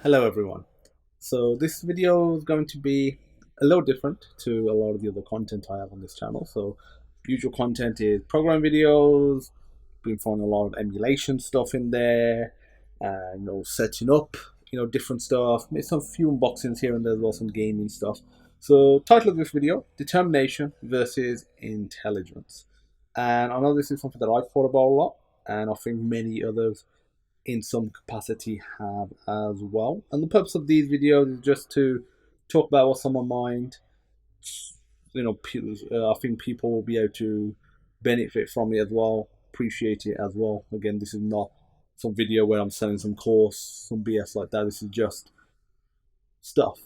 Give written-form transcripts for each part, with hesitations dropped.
Hello everyone. So this video is going to be a little different to a lot of the other content I have on this channel. So usual content is program videos, been throwing a lot of emulation stuff in there, and setting up, different stuff. Made some few unboxings here and there as well, some gaming stuff. So title of this video, determination versus intelligence. And I know this is something that I've thought about a lot, and I think many others in some capacity have as well. And the purpose of these videos is just to talk about what's on my mind. I think people will be able to benefit from it as well, appreciate it as well. Again, this is not some video where I'm selling some course, some BS like that. This is just stuff,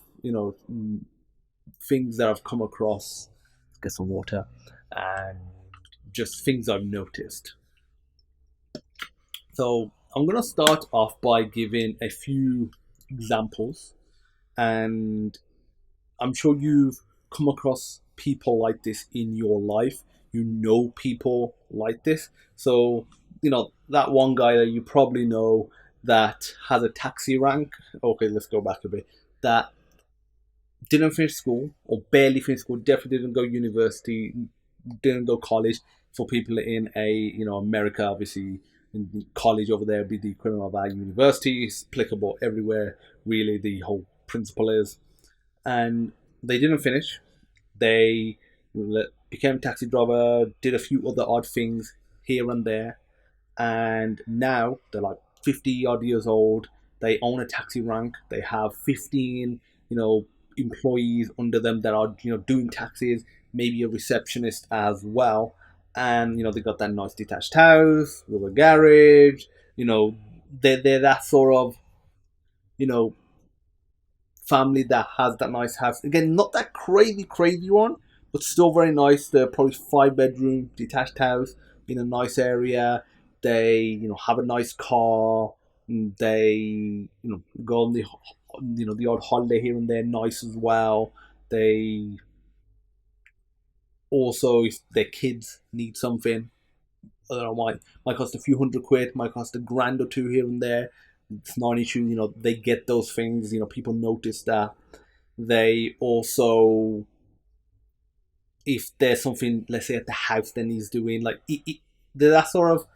things that I've come across. Let's get some water, and just things I've noticed. So I'm going to start off by giving a few examples, and I'm sure you've come across people like this in your life. You know people like this. So, that one guy that you probably know that has a taxi rank. Okay, let's go back a bit. That didn't finish school or barely finished school, definitely didn't go university, didn't go college. For people in America, obviously in college over there would be the equivalent of our university. It's applicable everywhere, really, the whole principle is. And they didn't finish. They became a taxi driver, did a few other odd things here and there, and now they're like 50 odd years old. They own a taxi rank. They have 15, employees under them that are, doing taxis, maybe a receptionist as well. And, they got that nice detached house with a garage. They're that sort of, you know, family that has that nice house. Again, not that crazy one, but still very nice. They're probably 5 bedroom detached house in a nice area. They, have a nice car. They, go on the odd holiday here and there, nice as well. They also, if their kids need something, I don't know, might cost a few £100, might cost £1,000 or two here and there. It's not an issue. They get those things. People notice that. They also, if there's something, let's say at the house that needs doing, like they're that sort of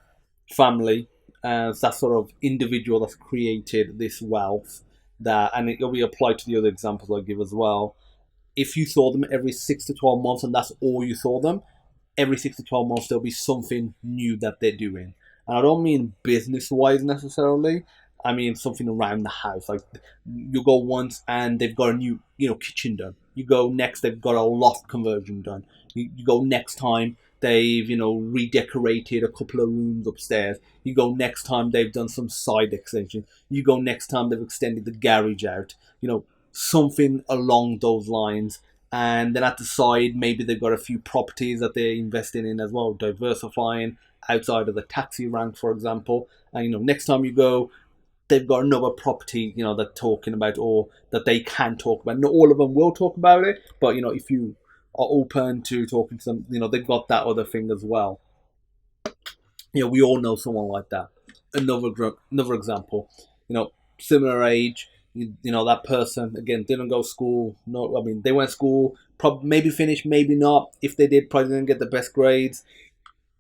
family, that sort of individual that's created this wealth. That, and it'll be applied to the other examples I give as well. If you saw them every 6 to 12 months, and that's all you saw them, every 6 to 12 months there'll be something new that they're doing. And I don't mean business wise necessarily. I mean something around the house. Like, you go once and they've got a new, kitchen done. You go next, they've got a loft conversion done. You go next time, they've, redecorated a couple of rooms upstairs. You go next time, they've done some side extension. You go next time, they've extended the garage out. Something along those lines. And then at the side, maybe they've got a few properties that they're investing in as well, diversifying outside of the taxi rank, for example. And next time you go, they've got another property, they're talking about, or that they can talk about. Not all of them will talk about it, but if you are open to talking to them, they've got that other thing as well. We all know someone like that. Another example, similar age. That person again didn't go to school. No, I mean they went to school, probably maybe finished, maybe not. If they did, probably didn't get the best grades.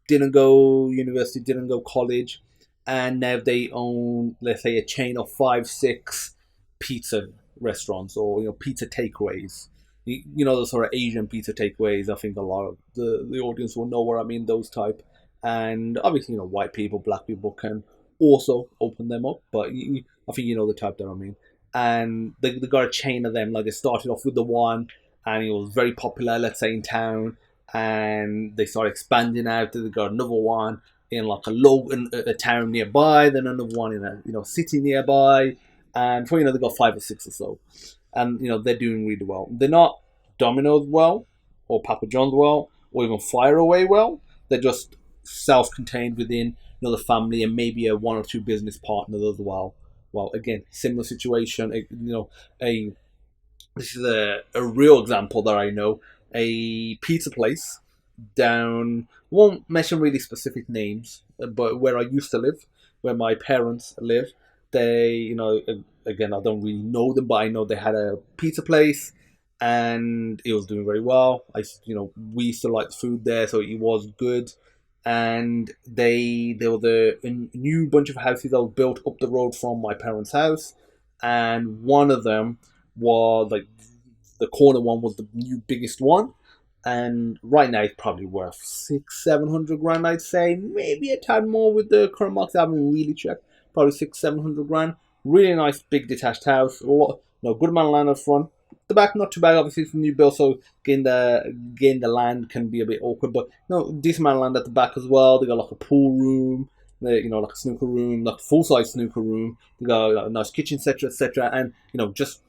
Didn't go university, didn't go college, and now they own, let's say, a chain of 5, 6 pizza restaurants, or pizza takeaways. The sort of Asian pizza takeaways. I think a lot of the audience will know what I mean. Those type, and obviously white people, black people can also open them up, but I think the type that I mean. And they got a chain of them. Like, they started off with the one, and it was very popular, let's say, in town, and they started expanding out. They got another one in like a town nearby, then another one in a city nearby, and for they got 5 or 6 or so, and they're doing really well. They're not Domino's well, or Papa John's well, or even Fire Away well. They're just self-contained within the family, and maybe a one or two business partners as well. Well, again, similar situation. A this is a real example that I know. A pizza place down, won't mention really specific names, but where I used to live, where my parents live, They, again, I don't really know them, but I know they had a pizza place, and it was doing very well. We used to like the food there, so it was good. And there was a new bunch of houses that was built up the road from my parents' house, and one of them was like the corner one was the new biggest one, and right now it's probably worth 600-700 grand. I'd say maybe a tad more with the current market. I haven't really checked. Probably 600-700 grand. Really nice big detached house. A lot, good amount of land up front. The back not too bad. Obviously it's a new build, so getting the land can be a bit awkward. But decent amount of land at the back as well. They got like a pool room. Like a snooker room, like a full size snooker room. They got like, a nice kitchen, etc., etc. And just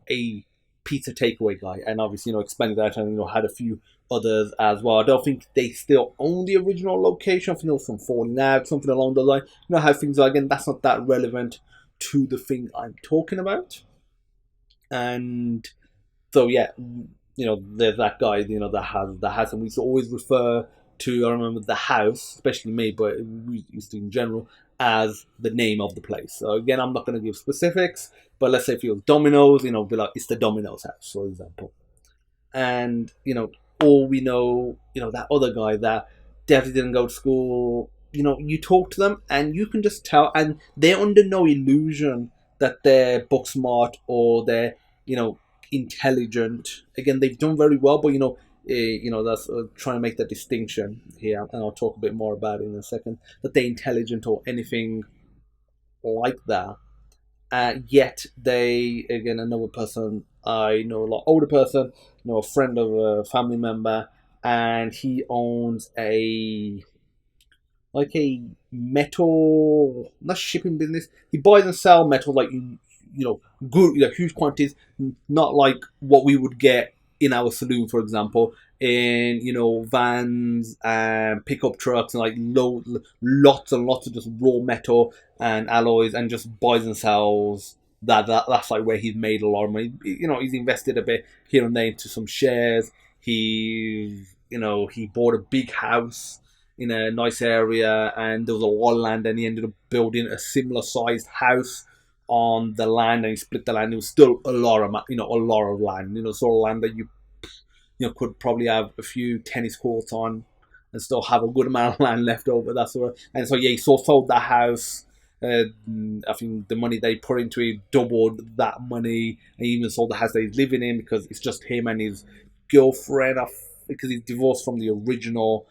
a pizza takeaway guy, and obviously expanded that and had a few others as well. I don't think they still own the original location. I think there was some falling out, something along the line. How things are. Again, that's not that relevant to the thing I'm talking about. And so yeah, there's that guy, that has, and we used to always refer to. I remember the house, especially me, but we used to in general as the name of the place. So again, I'm not going to give specifics, but let's say if it was Domino's, be like it's the Domino's house, for example. And all we know, that other guy that definitely didn't go to school. You talk to them and you can just tell, and they're under no illusion that they're book smart or they're intelligent. Again, they've done very well, but that's trying to make that distinction here, and I'll talk a bit more about it in a second. That they're intelligent or anything like that. Yet they, again, another person I know, a lot older person, a friend of a family member, and he owns a metal, not shipping business. He buys and sells metal like good, huge quantities, not like what we would get in our saloon, for example, in vans and pickup trucks, and like lots and lots of just raw metal and alloys, and just buys and sells. That's like where he's made a lot of money. He's invested a bit here and there into some shares. He bought a big house in a nice area, and there was a lot of land, and he ended up building a similar sized house on the land, and he split the land. It was still a lot of land, sort of land that you could probably have a few tennis courts on and still have a good amount of land left over. That sort of, and so yeah, he sold that house. I think the money they put into it doubled that money, and he even sold the house that he's living in because it's just him and his girlfriend. Because he's divorced from the original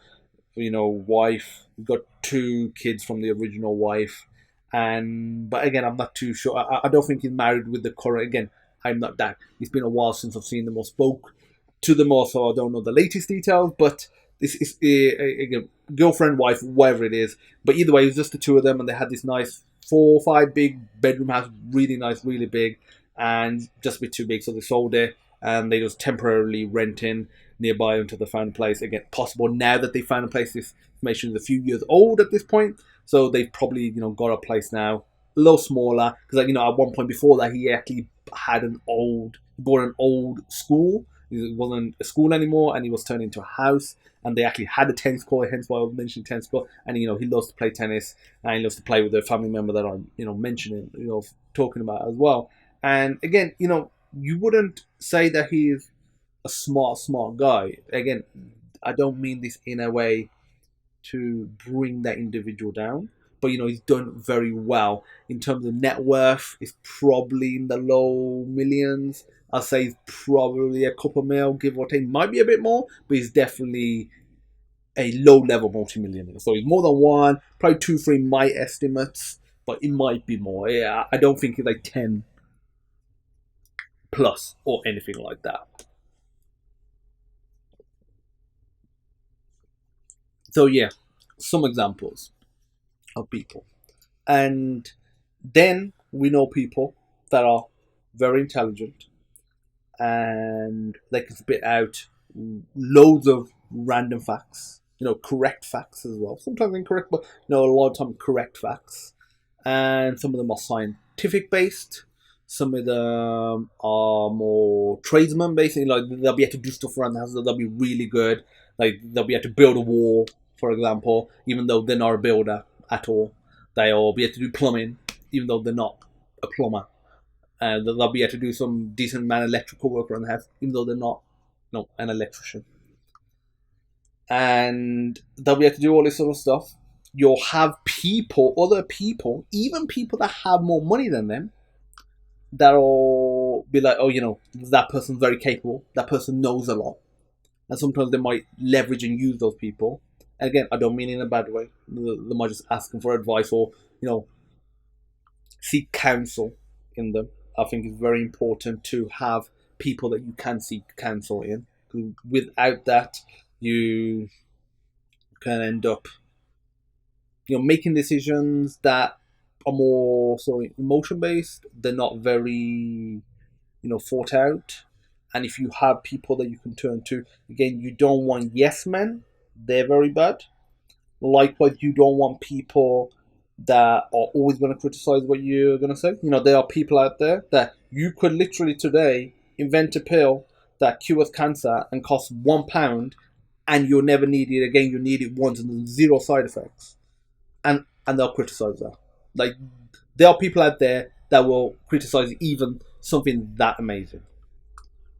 wife. We've got 2 kids from the original wife, but again, I'm not too sure. I don't think he's married with the current. Again, I'm not that. It's been a while since I've seen them or spoke to them, or so I don't know the latest details. But this is again, girlfriend, wife, whatever it is. But either way, it was just the 2 of them, and they had this nice 4 or 5 big bedroom house, really nice, really big, and just a bit too big, so they sold it, and they just temporarily renting nearby until they found a place. Again, possible now that they found a place. This information is a few years old at this point, so they've probably got a place now, a little smaller. Because at one point before that, he actually bought an old school. It wasn't a school anymore, and he was turned into a house. And they actually had a tennis court, hence why I was mentioning tennis court. And he loves to play tennis, and he loves to play with a family member that I'm mentioning, talking about as well. And again, you wouldn't say that he is a smart guy. Again, I don't mean this in a way to bring that individual down, but he's done very well in terms of net worth. It's probably in the low millions. I'll say he's probably a couple mil, give or take. Might be a bit more, but he's definitely a low-level multi-millionaire. So he's more than one, probably 2, 3, my estimates, but it might be more. Yeah, I don't think he's like 10 plus or anything like that. So yeah, some examples of people. And then we know people that are very intelligent, and they can spit out loads of random facts, correct facts as well. Sometimes incorrect, but a lot of time correct facts. And some of them are scientific based. Some of them are more tradesman based. Like they'll be able to do stuff around the house. They'll be really good. Like they'll be able to build a wall, for example, even though they're not a builder at all. They'll be able to do plumbing. even though they're not a plumber. They'll be able to do some decent amount of electrical work around the house, even though they're not, an electrician. And they'll be able to do all this sort of stuff. You'll have people, other people, even people that have more money than them, that'll be like, oh, that person's very capable. That person knows a lot. And sometimes they might leverage and use those people. And again, I don't mean in a bad way. They might just ask them for advice or, seek counsel in them. I think it's very important to have people that you can seek counsel in. Without that, you can end up, making decisions that are more emotion based. They're not very, thought out. And if you have people that you can turn to, again, you don't want yes men. They're very bad. Likewise, you don't want people that are always going to criticize what you're going to say. There are people out there that you could literally today invent a pill that cures cancer and costs £1, and you'll never need it again. You need it once and there's zero side effects, and they'll criticize that. Like, there are people out there that will criticize even something that amazing.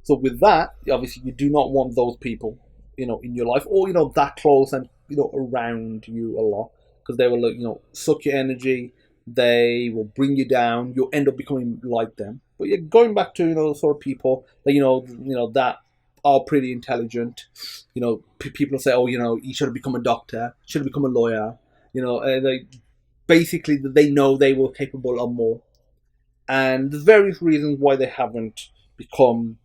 So with that, obviously, you do not want those people, in your life, or that close and around you a lot, because they will, suck your energy. They will bring you down. You'll end up becoming like them. But yeah, going back to sort of people that that are pretty intelligent. People say, oh, you should have become a doctor, should have become a lawyer. They basically they know they were capable of more, and there's various reasons why they haven't become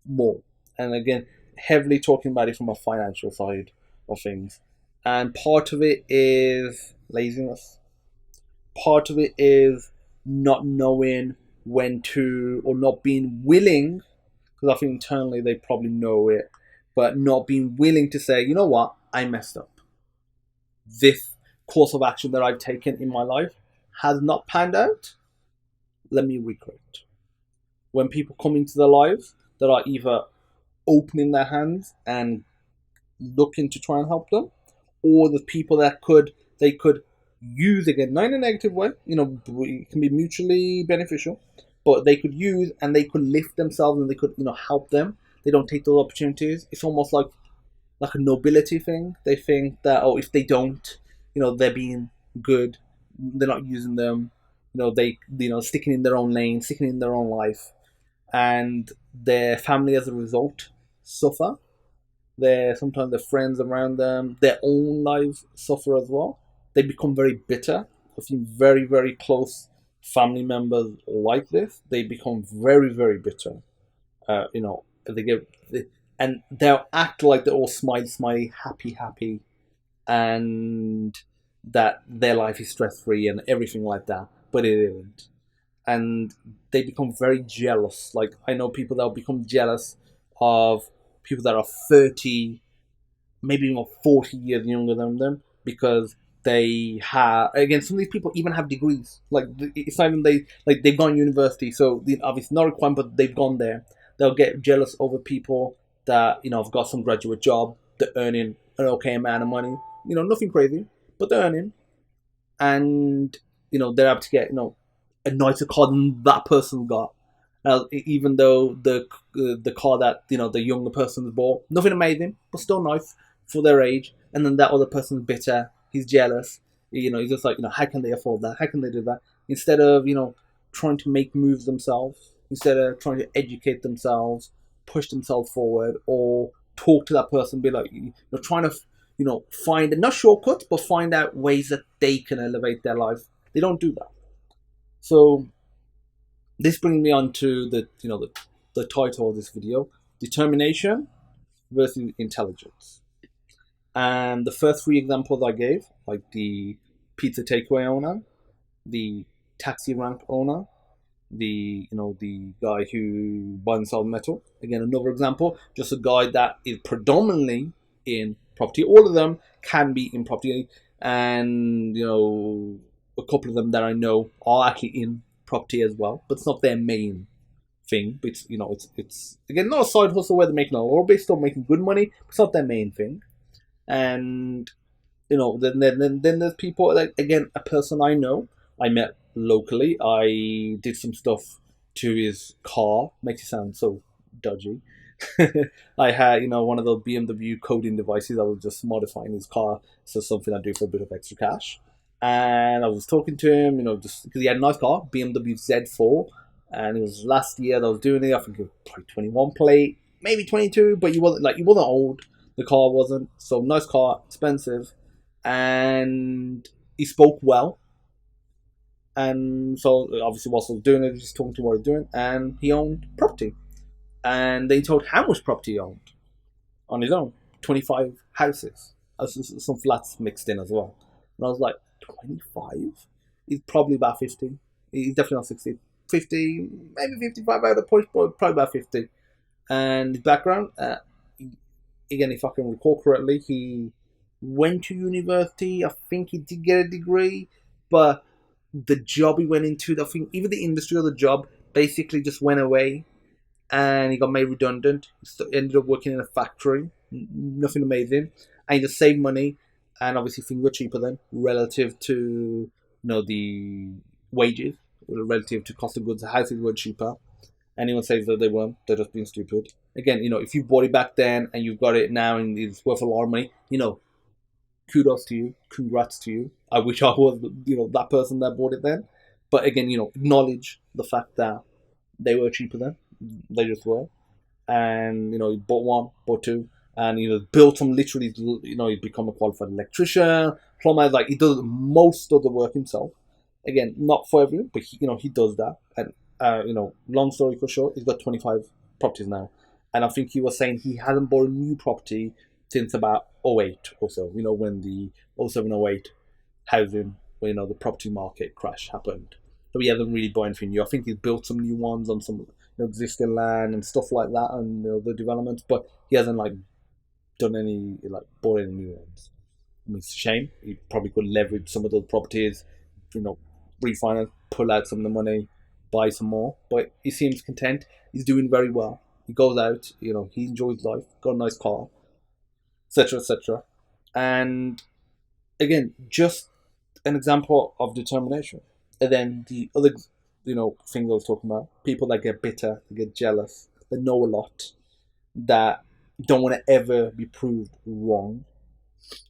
more. And again, heavily talking about it from a financial side of things. And part of it is laziness. Part of it is not knowing when to, or not being willing, because I think internally they probably know it, but not being willing to say, you know what, I messed up. This course of action that I've taken in my life has not panned out. Let me recorrect. When people come into their lives that are either opening their hands and looking to try and help them, or the people that they could use, again, not in a negative way, it can be mutually beneficial, but they could use and they could lift themselves and they could help them. They don't take those opportunities. It's almost like a nobility thing. They think that, oh, if they don't, they're being good, they're not using them, they sticking in their own lane, sticking in their own life, and their family as a result suffer. Sometimes their friends around them, their own lives suffer as well. They become very bitter. I've seen very, very close family members like this. They become very, very bitter. And they'll act like they're all smiley, smiley, happy, happy, and that their life is stress free and everything like that, but it isn't. And they become very jealous. Like, I know people that will become jealous of people that are 30, maybe even 40 years younger than them, because they have, again, some of these people even have degrees. Like, it's not even they've gone to university, so obviously not required, but they've gone there. They'll get jealous over people that have got some graduate job, they're earning an okay amount of money, nothing crazy, but they're earning, and they're able to get a nicer car than that person got. Even though the car that the younger person bought, nothing amazing, but still nice for their age. And then that other person's bitter, he's jealous. He's just like, how can they afford that? How can they do that? Instead of trying to make moves themselves, instead of trying to educate themselves, push themselves forward, or talk to that person, be like, trying to find not shortcuts, but find out ways that they can elevate their life. They don't do that. So this brings me on to the title of this video: determination versus intelligence. And the first three examples I gave, like the pizza takeaway owner, the taxi rank owner, the guy who buys and sells metal. Again, another example, just a guy that is predominantly in property. All of them can be in property, and a couple of them that I know are actually in property as well, but it's not their main thing. But it's again not a side hustle where they're making a little bit, still making good money, but it's not their main thing. And then there's people like, again, a person I know, I met locally. I did some stuff to his car. Makes it sound so dodgy. I had, one of the BMW coding devices. I was just modifying his car, so something I do for a bit of extra cash. And I was talking to him, just because he had a nice car, BMW Z4, and it was last year that I was doing it. I think it was probably 21 plate, maybe 22, but he wasn't old. The car wasn't, so nice car, expensive, and he spoke well. And so obviously, whilst I was doing it, just talking to him what I was doing, and he owned property, and they told how much property he owned on his own. 25 houses. Some flats mixed in as well. And I was like, 25? He's probably about 50. He's definitely not 60. 50, maybe 55 out of the push, but probably about 50. And his background, again, if I can recall correctly, he went to university. I think he did get a degree, but the job he went into, I think even the industry of the job basically just went away, and he got made redundant. He ended up working in a factory, nothing amazing, and he just saved money, and obviously things were cheaper then relative to the wages, relative to cost of goods. The houses were cheaper. Anyone says that they weren't, they're just being stupid. Again, if you bought it back then and you've got it now and it's worth a lot of money, kudos to you, congrats to you. I wish I was, that person that bought it then. But again, acknowledge the fact that they were cheaper then. They just were. And, he bought one, bought two, and, built them literally, he'd become a qualified electrician, plumber, like, he does most of the work himself. Again, not for everyone, but, he does that. And, long story for short, he's got 25 properties now. And I think he was saying he hadn't bought a new property since about '08 or so, when the '07, '08 housing, the property market crash happened. So he hasn't really bought anything new. I think he's built some new ones on some existing land and stuff like that, and the developments, but he hasn't done any bought any new ones. I mean, it's a shame. He probably could leverage some of those properties, refinance, pull out some of the money, buy some more. But he seems content. He's doing very well. He goes out, he enjoys life, got a nice car, etc., etc. And again, just an example of determination. And then the other, thing I was talking about, people that get bitter, that get jealous, that know a lot, that don't want to ever be proved wrong,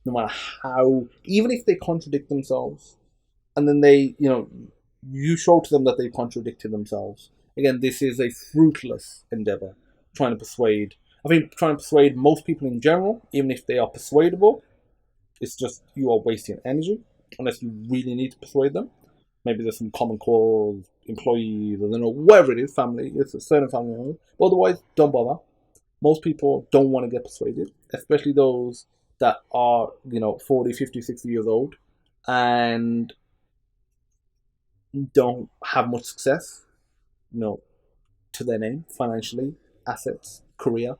no matter how, even if they contradict themselves, and then they, you show to them that they contradicted themselves. Again, this is a fruitless endeavor, trying to persuade. I think trying to persuade most people in general, even if they are persuadable, it's just you are wasting energy, unless you really need to persuade them. Maybe there's some common cause, employees, I don't know, whatever it is, family, it's a certain family member. But otherwise, don't bother. Most people don't want to get persuaded, especially those that are, 40, 50, 60 years old and don't have much success, to their name, financially, assets, career.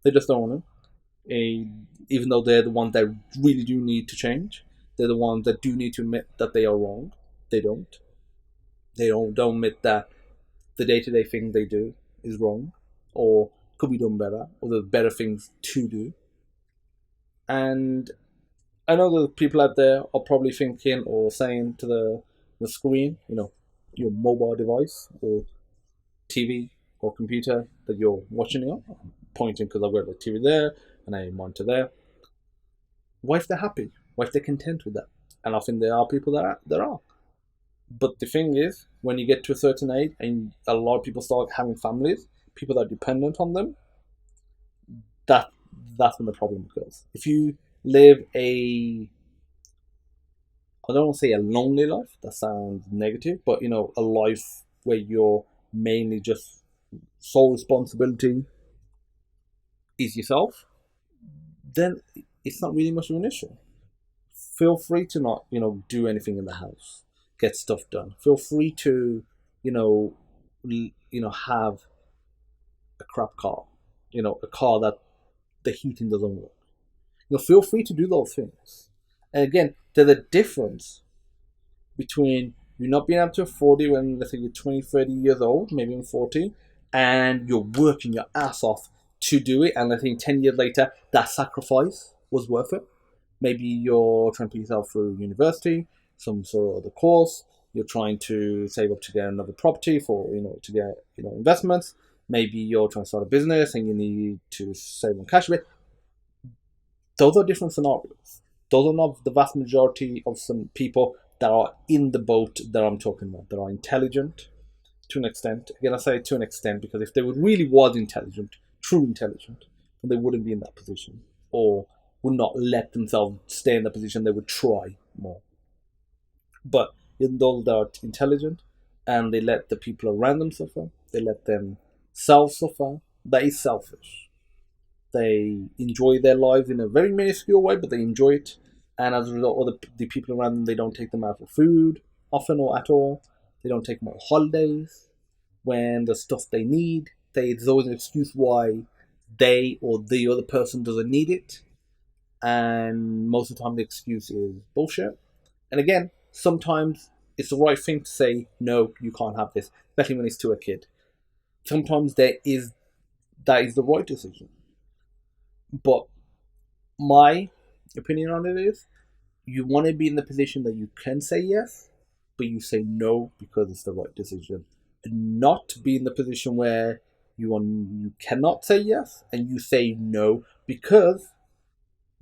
They just don't want to. Even though they're the ones that really do need to change, they're the ones that do need to admit that they are wrong. They don't. They don't admit that the day-to-day thing they do is wrong, or could be done better, or there's better things to do. And I know that people out there are probably thinking or saying to the screen, your mobile device or TV or computer that you're watching it on. I'm pointing because I've got the TV there and a monitor there. What if they're happy? What if they're content with that? And I think there are people that are. But the thing is, when you get to a certain age and a lot of people start having families, people that are dependent on them, that's when the problem occurs. If you live I don't want to say a lonely life, that sounds negative, but a life where you're mainly just sole responsibility is yourself, then it's not really much of an issue. Feel free to not, do anything in the house, get stuff done. Feel free to, have a crap car, a car that the heating doesn't work. Feel free to do those things. And again, there's a difference between you not being able to afford it when, let's say, you're 20, 30 years old, maybe even 40, and you're working your ass off to do it, and I think 10 years later, that sacrifice was worth it. Maybe you're trying to put yourself through university, some sort of other course, you're trying to save up to get another property for, to get, investments. Maybe you're trying to start a business and you need to save on cash a bit. Those are different scenarios. Those are not the vast majority of some people that are in the boat that I'm talking about, that are intelligent to an extent. Again, I say to an extent because if they were really was intelligent, true intelligent, then they wouldn't be in that position or would not let themselves stay in that position. They would try more. But in those that are intelligent and they let the people around them suffer, they let themselves suffer, that is selfish. They enjoy their lives in a very minuscule way, but they enjoy it. And as a result, the people around them, they don't take them out for food often or at all. They don't take them on holidays when the stuff they need. There's always an excuse why they or the other person doesn't need it. And most of the time, the excuse is bullshit. And again, sometimes it's the right thing to say, no, you can't have this, especially when it's to a kid. Sometimes that is the right decision. But my opinion on it is you want to be in the position that you can say yes, but you say no because it's the right decision. And not be in the position where you cannot say yes and you say no because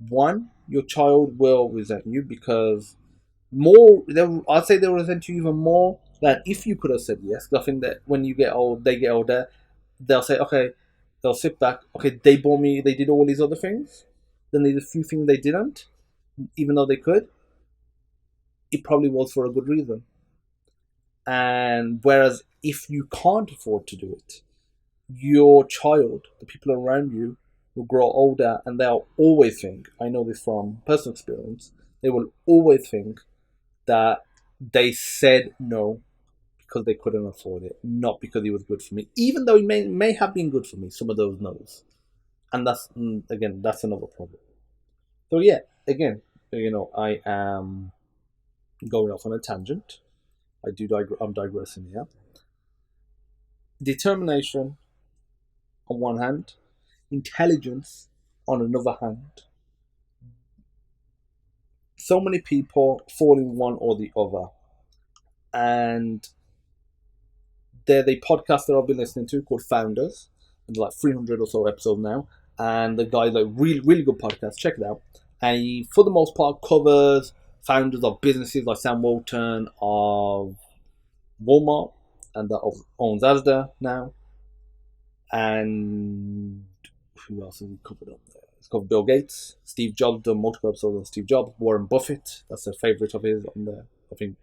one, your child will resent you because I'd say they'll resent you even more than if you could have said yes. I think that when you get old, they get older, they'll say, okay, they'll sit back, okay, they bought me, they did all these other things, then there's a few things they didn't, even though they could, it probably was for a good reason. And whereas if you can't afford to do it, your child, the people around you, will grow older and they'll always think, I know this from personal experience, they will always think that they said no because they couldn't afford it, not because it was good for me. Even though it may have been good for me, some of those no's. And that's, again, that's another problem. So yeah, again, I am going off on a tangent. I'm digressing here. Determination on one hand, intelligence on another hand. So many people fall in one or the other. And there's a podcast that I've been listening to called Founders. There's like 300 or so episodes now. And the guy's like really, really good podcast. Check it out. And he, for the most part, covers founders of businesses like Sam Walton of Walmart and that owns Asda now. And who else has he covered up there? He's covered Bill Gates, Steve Jobs, done multiple episodes on Steve Jobs, Warren Buffett, that's a favourite of his on there. I think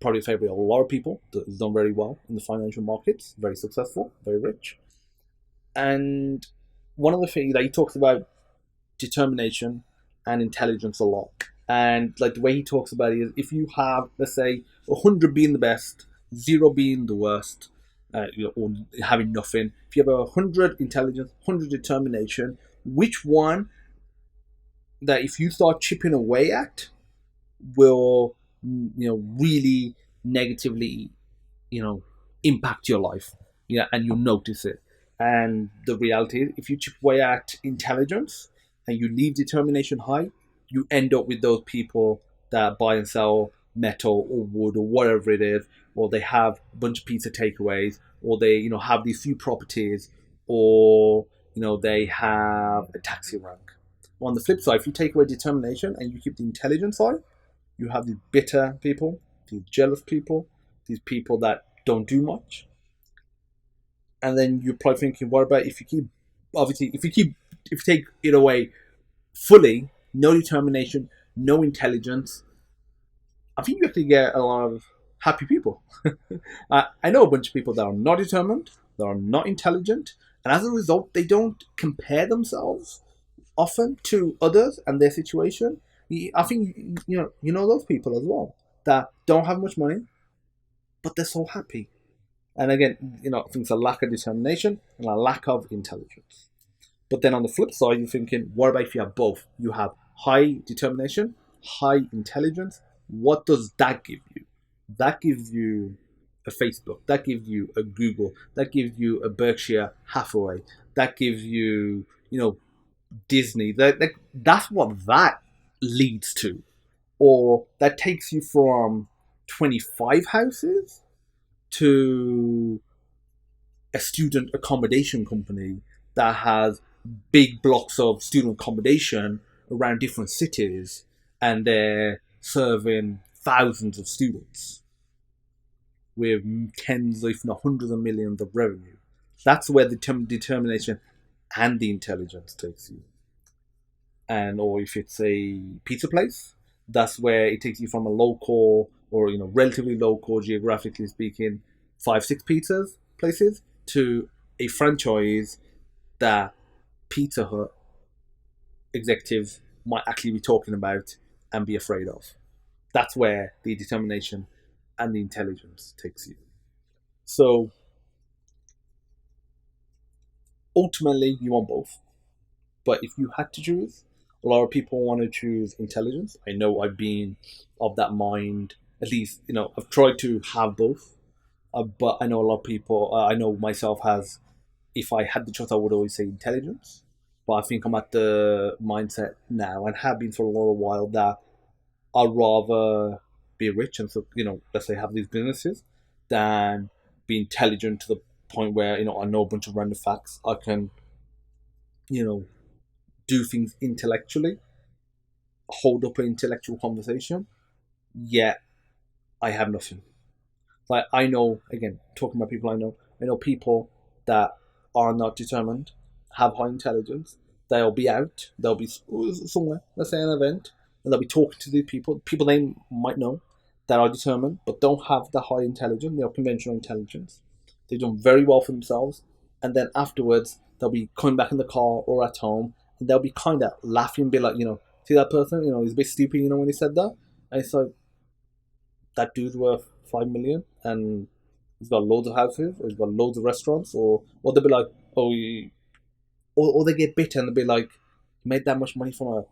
probably a favourite of a lot of people. He's done very well in the financial markets, very successful, very rich. And one of the things that he talks about determination and intelligence a lot. And like the way he talks about it is if you have, let's say, 100 being the best, 0 being the worst, or having nothing. If you have 100 intelligence, 100 determination, which one that if you start chipping away at will, really negatively, impact your life, and you'll notice it. And the reality is, if you chip away at intelligence and you leave determination high, you end up with those people that buy and sell metal or wood or whatever it is, or they have a bunch of pizza takeaways, or they, have these few properties, or, they have a taxi rank. On the flip side, if you take away determination and you keep the intelligence high, you have these bitter people, these jealous people, these people that don't do much. And then you're probably thinking, what about if you take it away fully, no determination, no intelligence, I think you actually get a lot of happy people. I know a bunch of people that are not determined, that are not intelligent, and as a result, they don't compare themselves often to others and their situation. I think you know those people as well that don't have much money, but they're so happy. And again, I think it's a lack of determination and a lack of intelligence. But then on the flip side, you're thinking, what about if you have both? You have high determination, high intelligence. What does that give you? That gives you a Facebook. That gives you a Google. That gives you a Berkshire Hathaway. That gives you, Disney. That's what that leads to. Or that takes you from 25 houses to a student accommodation company that has big blocks of student accommodation around different cities, and they're serving thousands of students with tens, if not hundreds of millions of revenue. That's where the determination and the intelligence takes you. And or if it's a pizza place, that's where it takes you from a local, or relatively local, geographically speaking, 5, 6 pizzas places to a franchise that Pizza Hut executives might actually be talking about and be afraid of. That's where the determination and the intelligence takes you. So ultimately, you want both. But if you had to choose, a lot of people want to choose intelligence. I know I've been of that mind. At least, I've tried to have both. But I know a lot of people, I know myself has, if I had the choice, I would always say intelligence. But I think I'm at the mindset now, and have been for a little while, that I'd rather be rich and, so, let's say, have these businesses, than be intelligent to the point where, I know a bunch of random facts. I can, you know, do things intellectually, hold up an intellectual conversation, yet I have nothing. Like, I know, again, talking about people I know people that are not determined, have high intelligence. They'll be out, they'll be somewhere, let's say an event, and they'll be talking to the people they might know, that are determined but don't have the high intelligence, their conventional intelligence. They've done very well for themselves, and then afterwards they'll be coming back in the car or at home, and they'll be kind of laughing, be like, see that person, he's a bit stupid, when he said that, and it's like, that dude's worth 5 million, and he's got loads of houses, or he's got loads of restaurants, or they'll be like, oh, or they get bitten and they'll be like, you made that much money from a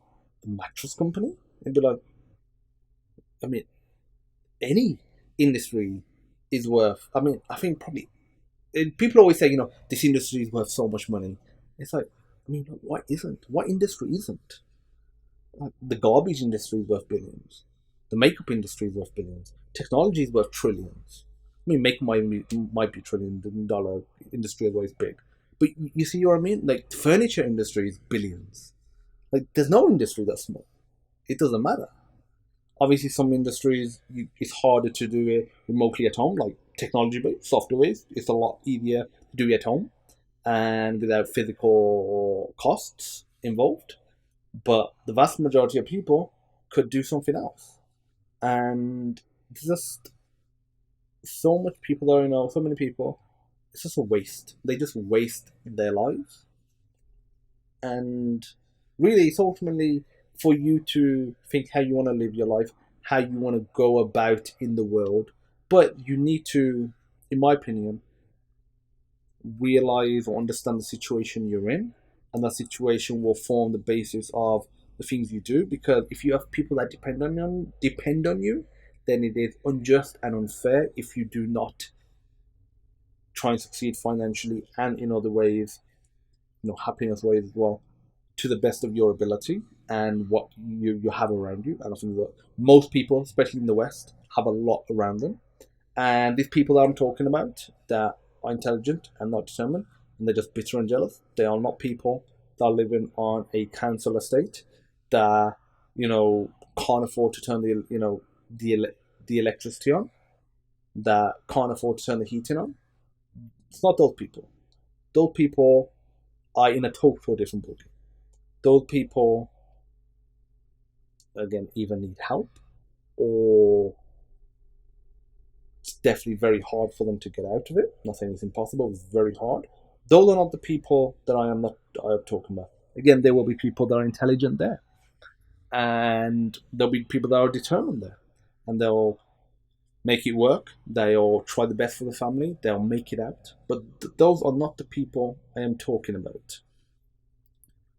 mattress company? And be like, I mean, any industry is worth. I mean, I think probably people always say, this industry is worth so much money. It's like, I mean, what isn't? What industry isn't? Like, the garbage industry is worth billions. The makeup industry is worth billions. Technology is worth trillions. I mean, makeup might be $1 trillion industry, otherwise big. But you see what I mean? Like, the furniture industry is billions. Like, there's no industry that's small. It doesn't matter. Obviously, some industries, it's harder to do it remotely at home, like technology-based, software-based. It's a lot easier to do it at home and without physical costs involved. But the vast majority of people could do something else. And it's just so much people that I know, so many people, it's just a waste. They just waste their lives. And really, it's ultimately for you to think how you want to live your life, how you want to go about in the world. But you need to, in my opinion, realize or understand the situation you're in, and that situation will form the basis of the things you do. Because if you have people that depend on you, then it is unjust and unfair if you do not try and succeed financially and in other ways, happiness ways as well, to the best of your ability and what you have around you. And I think that most people, especially in the West, have a lot around them. And these people that I'm talking about that are intelligent and not determined, and they're just bitter and jealous, they are not people that are living on a council estate that, can't afford to turn the electricity on, that can't afford to turn the heating on. It's not those people. Those people are in a total different ballgame. Those people, again, either need help, or it's definitely very hard for them to get out of it. I'm not saying it's impossible, it's very hard. Those are not the people that I am talking about. Again, there will be people that are intelligent there, and there'll be people that are determined there, and they'll make it work. They'll try the best for the family. They'll make it out. But those are not the people I am talking about.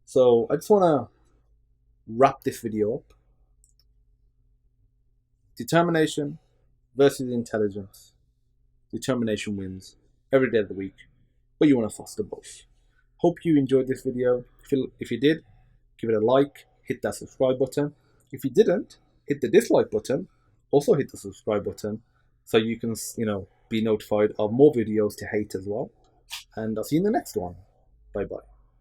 So I just want to wrap this video up. Determination versus intelligence. Determination wins every day of the week, but you want to foster both. Hope you enjoyed this video. If you did, give it a like, hit that subscribe button. If you didn't, hit the dislike button, Also hit the subscribe button so you can, be notified of more videos to hate as well. And I'll see you in the next one. Bye bye.